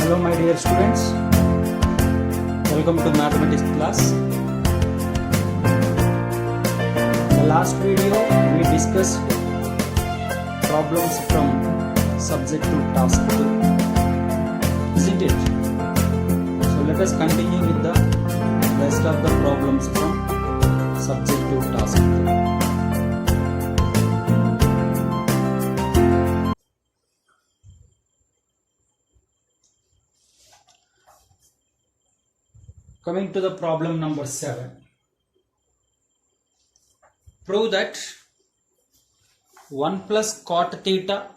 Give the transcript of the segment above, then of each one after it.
Hello my dear students, welcome to mathematics class. In the last video we discussed problems from subject to task 2, isn't it? So let us continue with the rest of the problems from subject to task 2. Coming to the problem number 7. Prove that 1 plus cot theta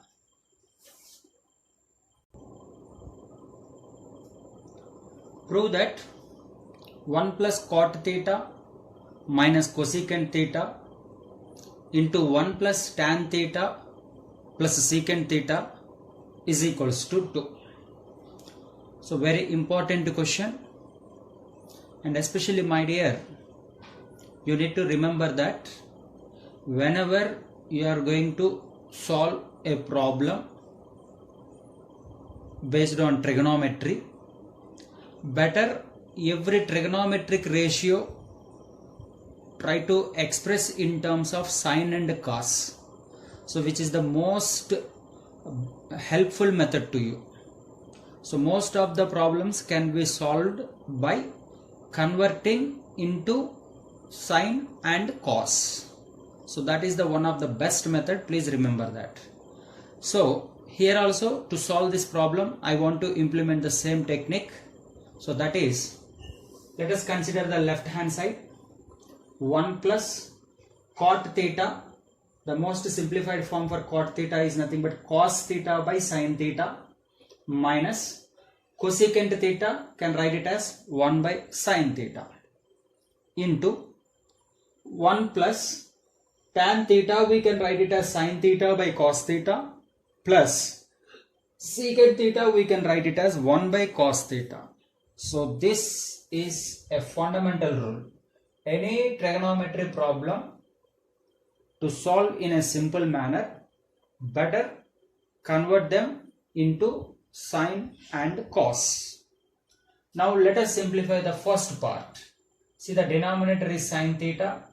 minus cosecant theta into 1 plus tan theta plus secant theta is equals to 2. So very important question. And especially my dear, you need to remember that whenever you are going to solve a problem based on trigonometry, better every trigonometric ratio try to express in terms of sine and cos. So which is the most helpful method to you. So most of the problems can be solved by converting into sine and cos. So that is the one of the best method, please remember that. So here also to solve this problem I want to implement the same technique. So that is, let us consider the left hand side, 1 plus cot theta. The most simplified form for cot theta is nothing but cos theta by sin theta minus cosecant theta, can write it as 1 by sin theta, into 1 plus tan theta, we can write it as sin theta by cos theta, plus secant theta, we can write it as 1 by cos theta. So this is a fundamental rule. Any trigonometry problem to solve in a simple manner, better convert them into sine and cos. Now let us simplify the first part. See, the denominator is sine theta,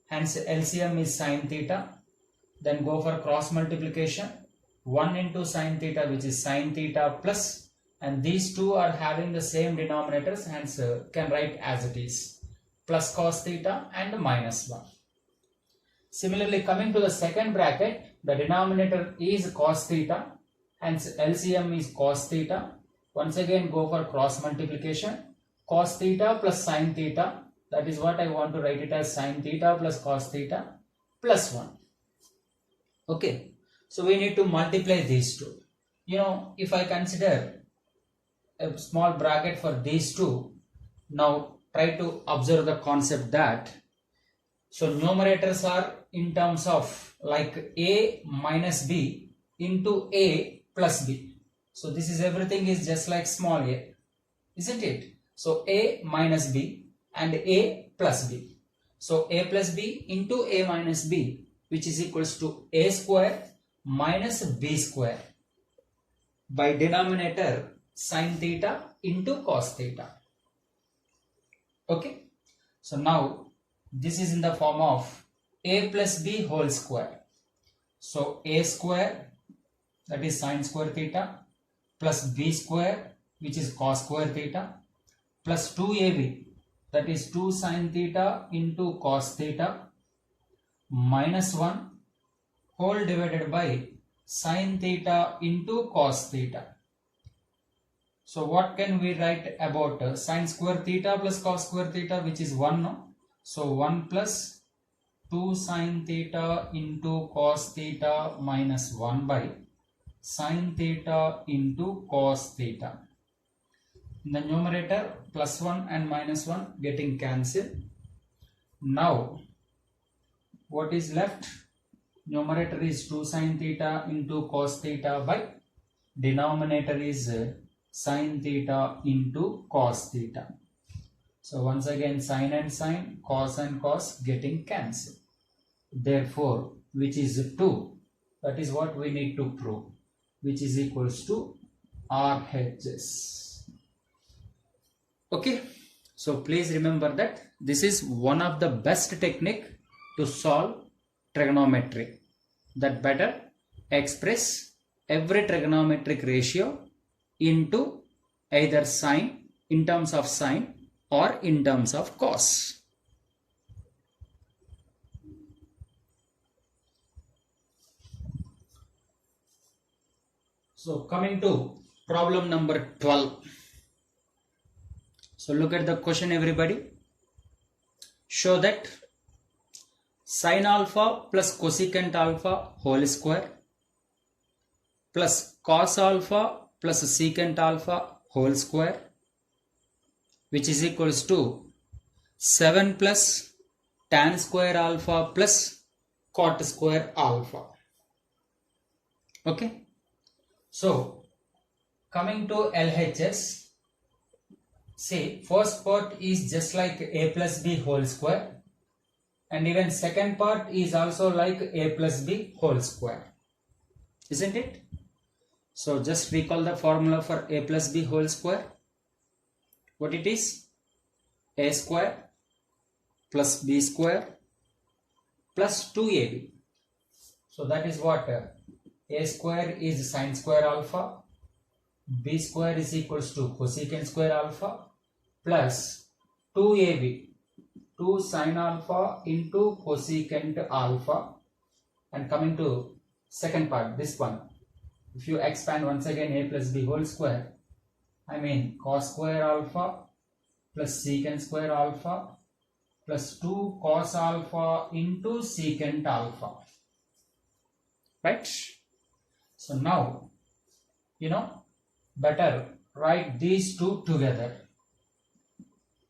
hence LCM is sine theta. Then go for cross multiplication, 1 into sine theta, which is sine theta plus, and these two are having the same denominators, hence can write as it is, plus cos theta and minus 1. Similarly, coming to the second bracket, the denominator is cos theta, hence LCM is cos theta. Once again go for cross multiplication, cos theta plus sin theta, that is what I want to write it as, sin theta plus cos theta plus 1. Okay, so we need to multiply these two. You know, if I consider a small bracket for these two, now try to observe the concept that, so numerators are in terms of like a minus b into a plus b. So this is everything is just like small a, isn't it? So a minus b and a plus b. So a plus b into a minus b, which is equals to a square minus b square, by denominator sin theta into cos theta. Okay, so now this is in the form of a plus b whole square. So a square, that is sin square theta, plus b square, which is cos square theta, plus 2ab, that is 2 sin theta into cos theta, minus 1 whole divided by sin theta into cos theta. So what can we write about sin square theta plus cos square theta, which is 1, no? So 1 plus 2 sin theta into cos theta minus 1 by sin theta into cos theta. In the numerator, plus 1 and minus 1 getting cancelled. Now what is left? Numerator is 2 sin theta into cos theta by denominator is sin theta into cos theta. So once again sin and cos getting cancelled. Therefore, which is 2, that is what we need to prove, which is equals to RHS. Okay, so please remember that this is one of the best technique to solve trigonometry, that better express every trigonometric ratio into either sine, in terms of sine, or in terms of cos. So coming to problem number 12. So look at the question, everybody. Show that sin alpha plus cosecant alpha whole square plus cos alpha plus secant alpha whole square, which is equals to 7 plus tan square alpha plus cot square alpha. Okay. So coming to LHS, see, first part is just like a plus b whole square, and even second part is also like a plus b whole square, isn't it? So just recall the formula for a plus b whole square. What it is? A square plus b square plus 2ab. So that is what? A square is sine square alpha, b square is equals to cosecant square alpha, plus 2ab, 2 sine alpha into cosecant alpha. And coming to second part, this one, if you expand once again a plus b whole square, I mean cos square alpha plus secant square alpha plus 2 cos alpha into secant alpha, right? So now, better write these two together.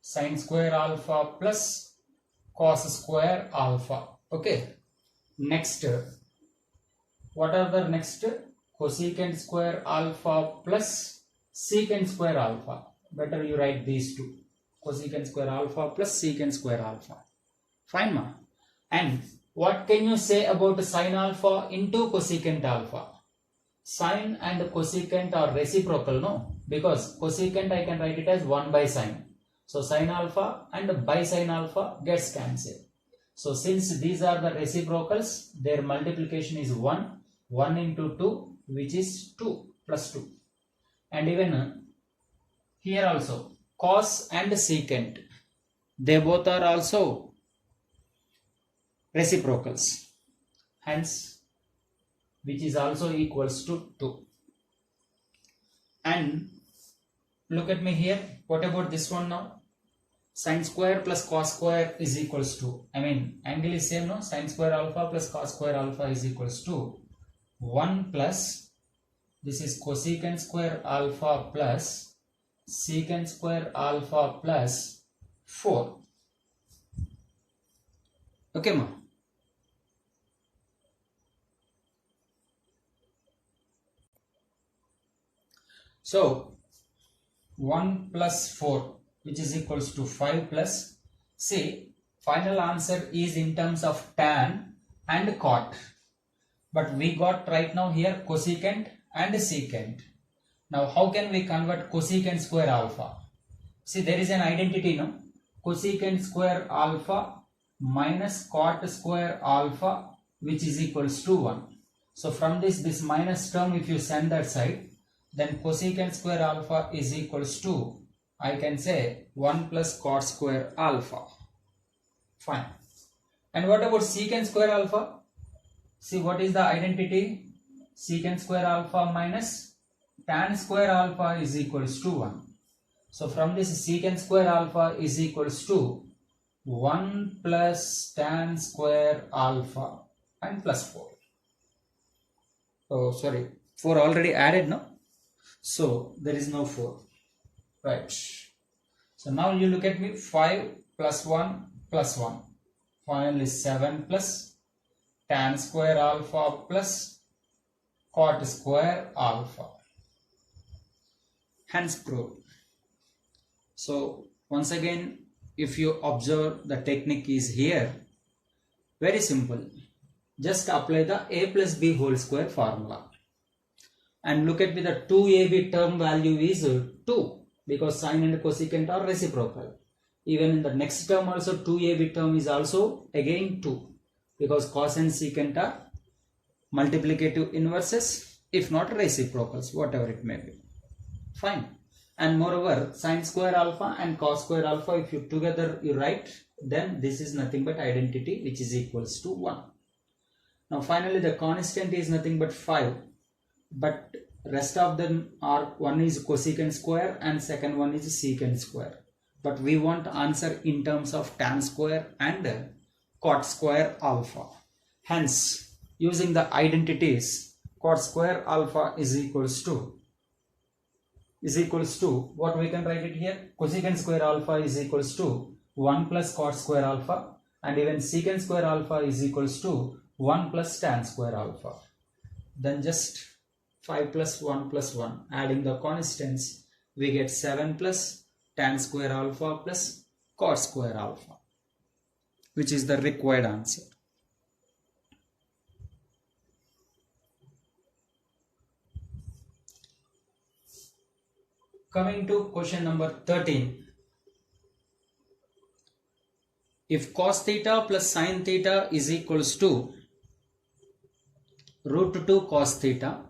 Sin square alpha plus cos square alpha. Okay. Next, what are the next? Cosecant square alpha plus secant square alpha. Better you write these two. Cosecant square alpha plus secant square alpha. Fine, ma. And what can you say about sin alpha into cosecant alpha? Sine and cosecant are reciprocal, no? Because cosecant I can write it as 1 by sine. So sin alpha and by sin alpha gets cancelled. So since these are the reciprocals, their multiplication is 1. 1 into 2, which is 2 plus 2. And even here also, cos and secant, they both are also reciprocals. Hence, which is also equals to 2. And look at me here. What about this one now? Sin square plus cos square is equals to, I mean angle is same, no? Sin square alpha plus cos square alpha is equals to 1 plus, this is cosecant square alpha plus secant square alpha plus 4. Okay, ma? So 1 plus 4, which is equals to 5 plus, see, final answer is in terms of tan and cot. But we got right now here cosecant and secant. Now how can we convert cosecant square alpha? See, there is an identity, no? Cosecant square alpha minus cot square alpha, which is equals to 1. So from this minus term, if you send that side, then cosecant square alpha is equals to, I can say 1 plus cot square alpha. Fine. And what about secant square alpha? See, what is the identity? Secant square alpha minus tan square alpha is equals to 1. So from this secant square alpha is equals to 1 plus tan square alpha and plus 4. Oh, sorry. 4 already added, no? So there is no 4. Right. So now you look at me. 5 plus 1 plus 1. Finally 7 plus tan square alpha plus cot square alpha. Hence proved. So once again, if you observe, the technique is here. Very simple. Just apply the a plus b whole square formula. And look at me, the 2ab term value is 2 because sine and cosecant are reciprocal. Even in the next term also 2ab term is also again 2 because cos and secant are multiplicative inverses, if not reciprocals, whatever it may be. Fine. And moreover, sine square alpha and cos square alpha, if you together you write, then this is nothing but identity which is equals to 1. Now finally the constant is nothing but 5, but rest of them are, one is cosecant square and second one is secant square. But we want answer in terms of tan square and cot square alpha. Hence, using the identities, cot square alpha is equals to what we can write it here, cosecant square alpha is equals to 1 plus cot square alpha, and even secant square alpha is equals to 1 plus tan square alpha. Then just 5 plus 1 plus 1, adding the constants, we get 7 plus tan square alpha plus cot square alpha, which is the required answer. Coming to question number 13. If cos theta plus sin theta is equals to root 2 cos theta,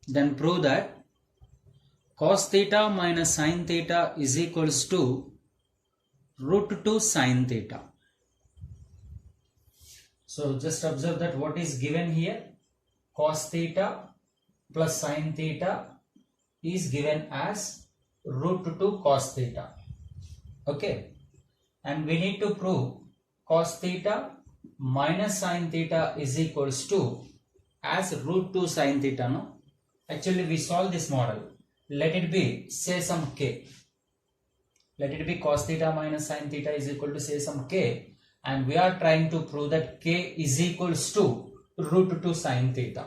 then prove that cos theta minus sin theta is equals to root 2 sin theta. So just observe that what is given here, cos theta plus sin theta is given as root 2 cos theta. Okay, and we need to prove cos theta minus sin theta is equals to as root 2 sin theta. No, actually we solve this model. Let it be, say some k. Let it be cos theta minus sin theta is equal to, say, some k, and we are trying to prove that k is equals to root 2 sin theta.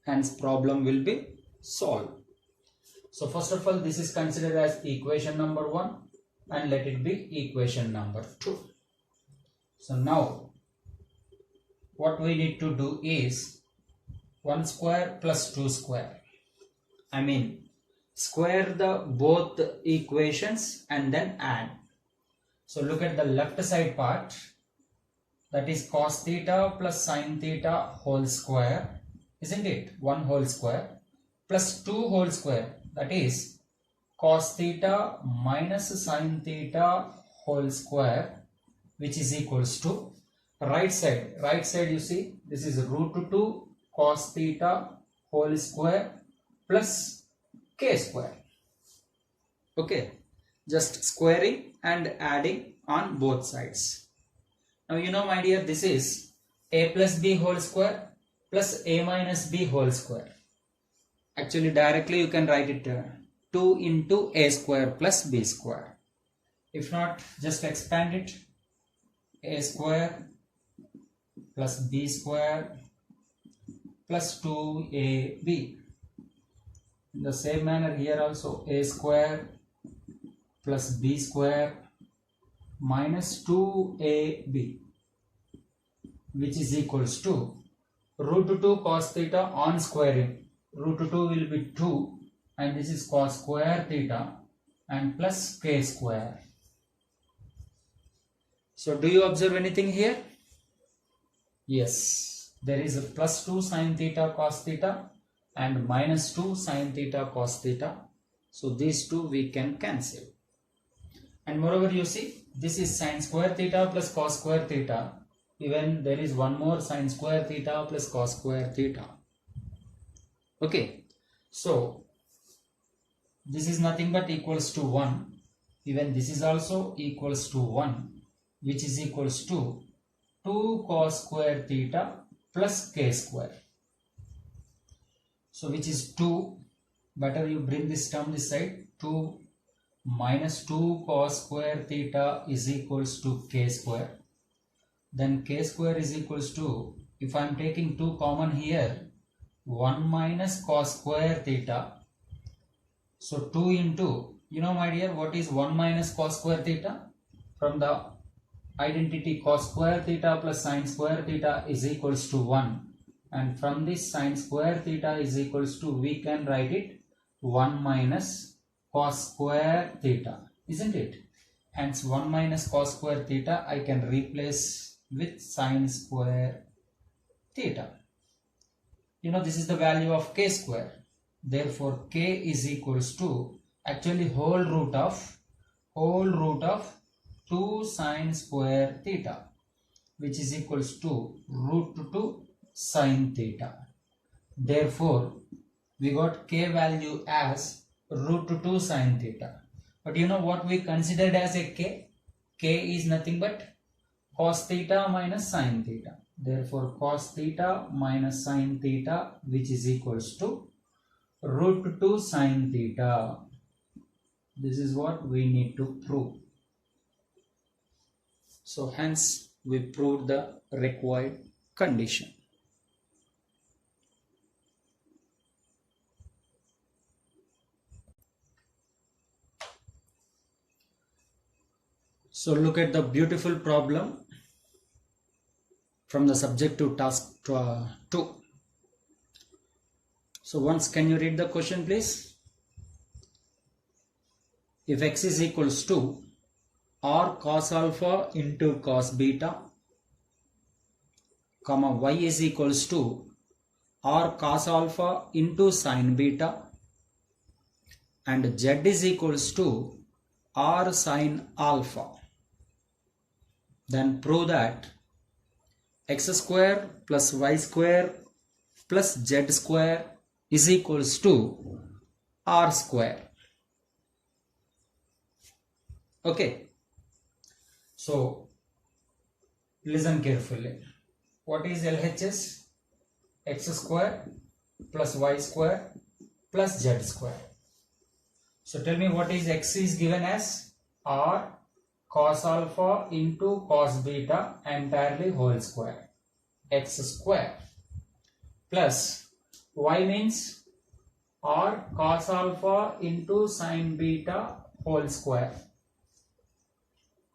Hence problem will be solved. So first of all, this is considered as equation number 1, and let it be equation number 2. So now what we need to do is 1 square plus 2 square. I mean square the both equations and then add. So look at the left side part, that is cos theta plus sin theta whole square, isn't it? 1 whole square plus 2 whole square, that is cos theta minus sin theta whole square, which is equals to right side you see, this is root 2 cos theta whole square plus k square. Okay, just squaring and adding on both sides. Now you know, my dear, this is a plus b whole square plus a minus b whole square. Actually directly you can write it 2 into a square plus b square. If not, just expand it, a square plus b square plus 2ab. In the same manner here also, a square plus b square minus 2ab, which is equals to root 2 cos theta on squaring. Root 2 will be 2, and this is cos square theta, and plus k square. So do you observe anything here? Yes, there is a plus 2 sin theta cos theta and minus 2 sin theta cos theta. So these two we can cancel. And moreover, you see, this is sin square theta plus cos square theta. Even there is one more sin square theta plus cos square theta. Okay, so this is nothing but equals to 1. Even this is also equals to 1, which is equals to 2 cos square theta plus k square. So which is 2, better you bring this term this side, 2 minus 2 cos square theta is equals to k square. Then k square is equals to, if I am taking 2 common here, 1 minus cos square theta. So 2 into, you know, my dear, what is 1 minus cos square theta? From the identity cos square theta plus sin square theta is equals to 1. and from this sine square theta is equals to, we can write it 1 minus cos square theta, isn't it? Hence 1 minus cos square theta I can replace with sine square theta. You know, this is the value of k square. Therefore k is equals to actually whole root of 2 sine square theta, which is equals to root 2 sine theta. Therefore we got k value as root 2 sine theta. But you know what we considered as a k? K is nothing but cos theta minus sine theta. Therefore cos theta minus sine theta, which is equals to root 2 sine theta. This is what we need to prove. So hence we proved the required condition. So look at the beautiful problem from the subject to task 2. So once, can you read the question please? If x is equals to r cos alpha into cos beta, comma y is equals to r cos alpha into sin beta, and z is equals to r sin alpha, then prove that x square plus y square plus z square is equals to r square. Okay, so listen carefully. What is LHS? X square plus y square plus z square. So tell me, what is x is given as r cos alpha into cos beta entirely whole square, x square, plus y means r cos alpha into sin beta whole square,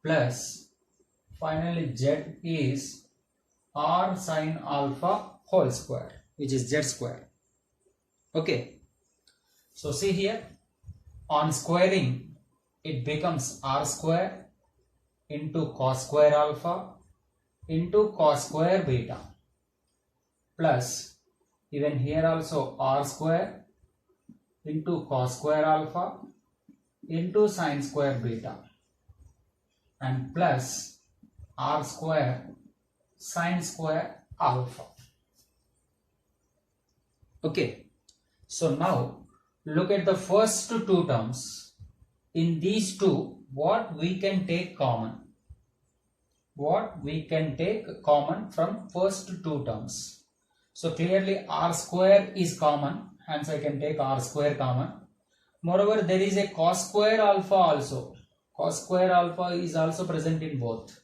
plus finally z is r sin alpha whole square, which is z square. Okay, so see here, on squaring it becomes r square into cos square alpha into cos square beta, plus even here also r square into cos square alpha into sin square beta, and plus r square sin square alpha. Okay, so now look at the first two terms. In these two, what we can take common? What we can take common from first two terms? So clearly r square is common, hence I can take r square common. Moreover, there is a cos square alpha also. Cos square alpha is also present in both.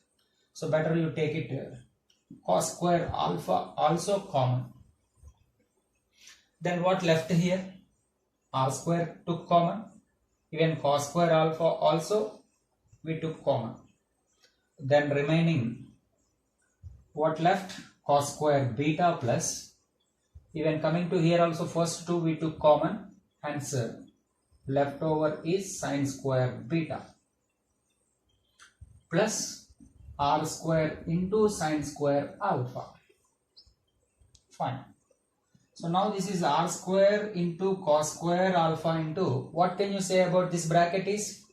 So better you take it cos square alpha also common. Then what left here? R square took common. Even cos square alpha also we took common. Then remaining, what left? Cos square beta plus, even coming to here also first two we took common, hence left over is sin square beta plus r square into sin square alpha. Fine. So now this is r square into cos square alpha into, what can you say about this bracket is?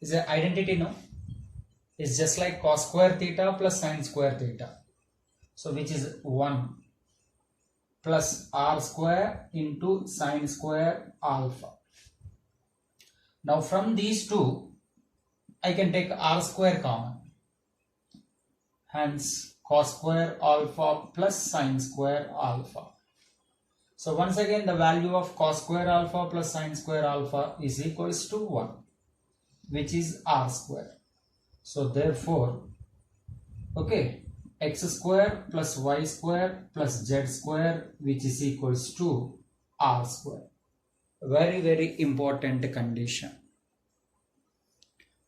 Is an identity, no? It's just like cos square theta plus sin square theta. So which is 1 plus r square into sin square alpha. Now from these two, I can take r square common. Hence cos square alpha plus sin square alpha. So once again the value of cos square alpha plus sin square alpha is equals to 1, which is r square. So therefore, okay, x square plus y square plus z square, which is equals to r square. Very, very important condition.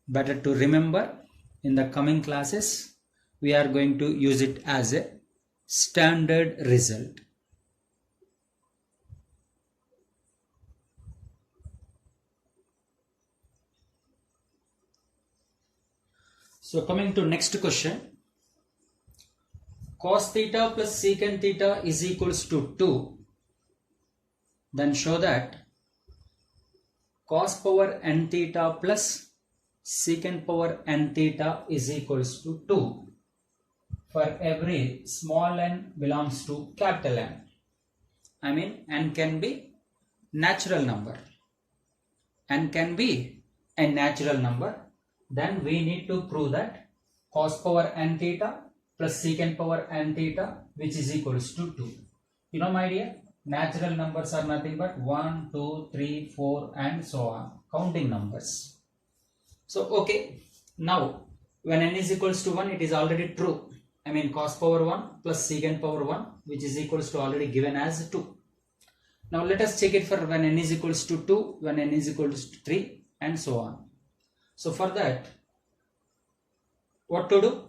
Better to remember. In the coming classes, we are going to use it as a standard result. So coming to next question, cos theta plus secant theta is equals to 2. Then show that cos power n theta plus secant power n theta is equals to 2 for every small n belongs to capital N. I mean, n can be natural number. N can be a natural number. Then we need to prove that cos power n theta plus secant power n theta, which is equals to 2. You know, my dear, natural numbers are nothing but 1, 2, 3, 4 and so on, counting numbers. So okay, now when n is equals to 1, it is already true. I mean, cos power 1 plus secant power 1, which is equals to already given as 2. Now let us check it for when n is equals to 2, when n is equals to 3 and so on. So for that, what to do?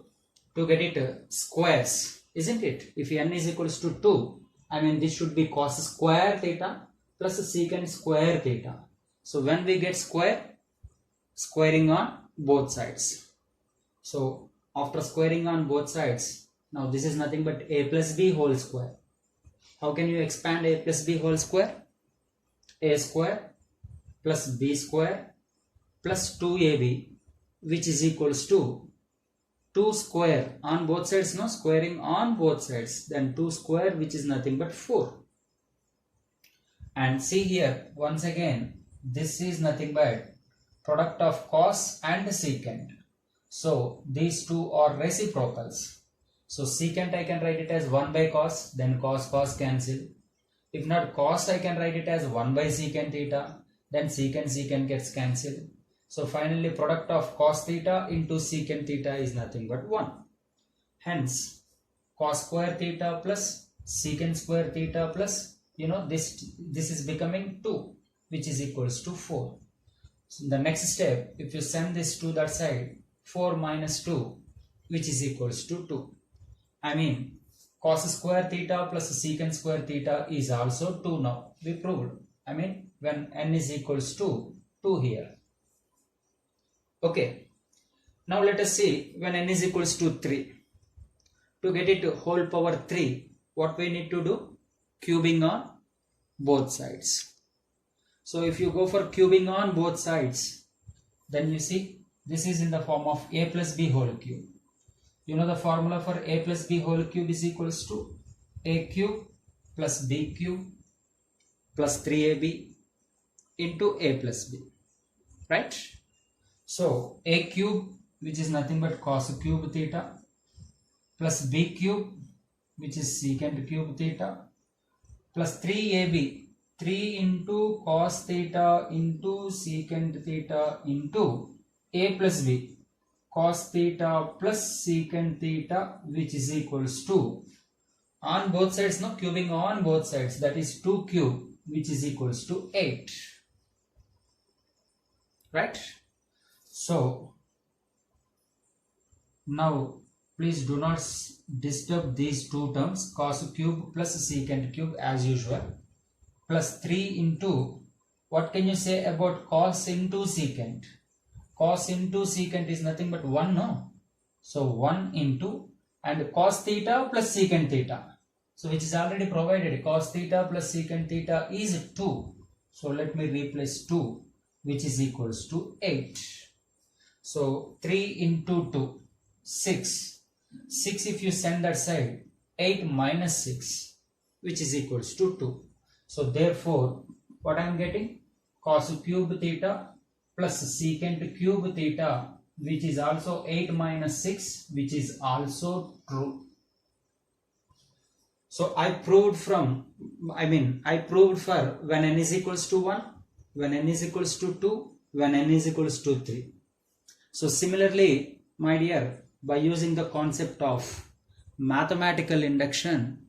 To get it squares, isn't it? If n is equals to 2, I mean, this should be cos square theta plus secant square theta. So when we get square, squaring on both sides. So after squaring on both sides, now this is nothing but a plus b whole square. How can you expand a plus b whole square? A square plus b square plus 2ab, which is equals to 2 square on both sides, no, squaring on both sides, then 2 square, which is nothing but 4. And see here, once again, this is nothing but product of cos and secant. So these two are reciprocals. So secant I can write it as 1 by cos, then cos cancel. If not cos, I can write it as 1 by secant theta, then secant gets cancelled. So finally product of cos theta into secant theta is nothing but 1. Hence cos square theta plus secant square theta plus, this is becoming 2, which is equals to 4. So in the next step, if you send this to that side, 4 minus 2, which is equals to 2. I mean, cos square theta plus secant square theta is also 2 now. We proved. I mean, when n is equals to 2 here. Okay. Now let us see when n is equals to 3. To get it to whole power 3, what we need to do? Cubing on both sides. So if you go for cubing on both sides, then you see this is in the form of a plus b whole cube. You know the formula for a plus b whole cube is equals to a cube plus b cube plus 3ab into a plus b, right? So a cube, which is nothing but cos cube theta, plus b cube, which is secant cube theta, plus 3ab, 3 into cos theta into secant theta into a plus b, cos theta plus secant theta, which is equals to, on both sides, no, cubing on both sides, that is 2 cube, which is equals to 8, right? So now please do not disturb these two terms, cos cube plus secant cube as usual, plus 3 into, what can you say about cos into secant? Cos into secant is nothing but 1, no? So 1 into, and cos theta plus secant theta. So which is already provided, cos theta plus secant theta is 2. So let me replace 2, which is equals to 8. So 3 into 2, 6. 6 if you send that side, 8 minus 6, which is equals to 2. So therefore, what I am getting? Cos cube theta plus secant cube theta, which is also 8 minus 6, which is also true. So I proved for when n is equals to 1, when n is equals to 2, when n is equals to 3. So similarly, my dear, by using the concept of mathematical induction,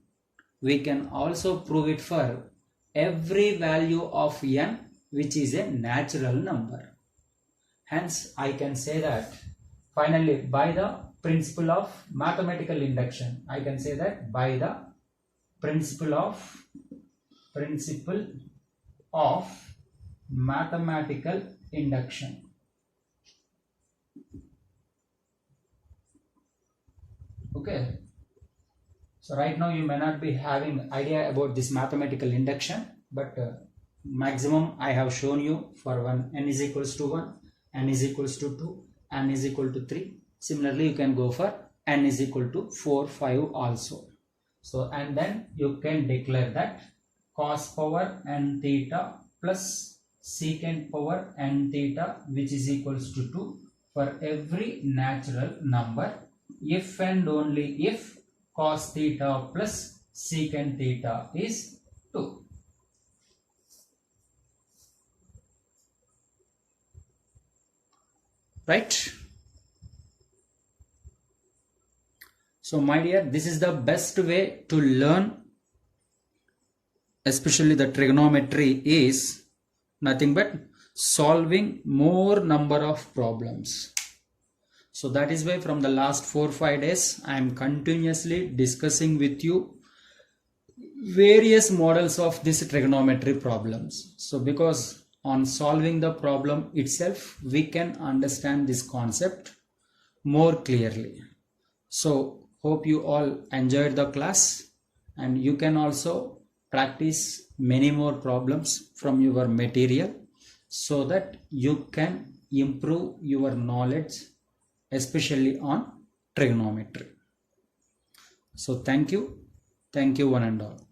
we can also prove it for every value of n which is a natural number. Hence, I can say that finally by the principle of mathematical induction. I can say that by the principle of mathematical induction. Okay, so right now you may not be having idea about this mathematical induction, but maximum I have shown you for one n is equals to 1, n is equals to 2, n is equal to 3. Similarly, you can go for n is equal to 4, 5 also. So, and then you can declare that cos power n theta plus secant power n theta, which is equals to 2 for every natural number if and only if cos theta plus secant theta is 2. Right? So my dear, this is the best way to learn, especially the trigonometry, is nothing but solving more number of problems. So that is why from the last 4-5 days I am continuously discussing with you various models of these trigonometry problems. So because on solving the problem itself we can understand this concept more clearly. So hope you all enjoyed the class, and you can also practice many more problems from your material so that you can improve your knowledge, especially on trigonometry. So thank you one and all.